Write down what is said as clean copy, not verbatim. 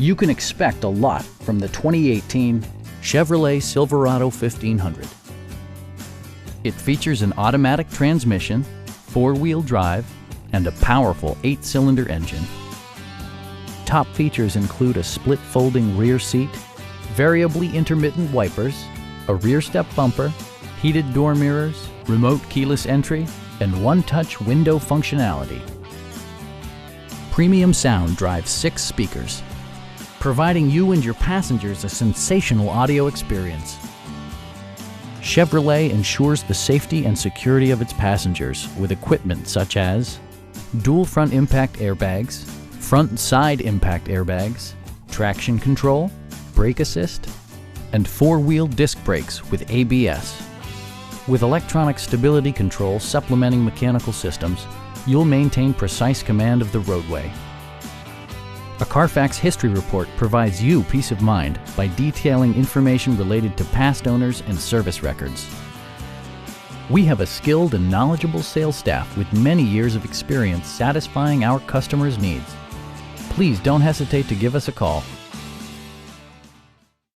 You can expect a lot from the 2018 Chevrolet Silverado 1500. It features an automatic transmission, four-wheel drive, and a powerful 8-cylinder engine. Top features include a split folding rear seat, variably intermittent wipers, a rear step bumper, heated door mirrors, remote keyless entry, and one-touch window functionality. Premium sound drives 6 speakers, providing you and your passengers a sensational audio experience. Chevrolet ensures the safety and security of its passengers with equipment such as dual front impact airbags, front and side impact airbags, traction control, brake assist, and 4-wheel disc brakes with ABS. With electronic stability control supplementing mechanical systems, you'll maintain precise command of the roadway. A Carfax history report provides you peace of mind by detailing information related to past owners and service records. We have a skilled and knowledgeable sales staff with many years of experience satisfying our customers' needs. Please don't hesitate to give us a call.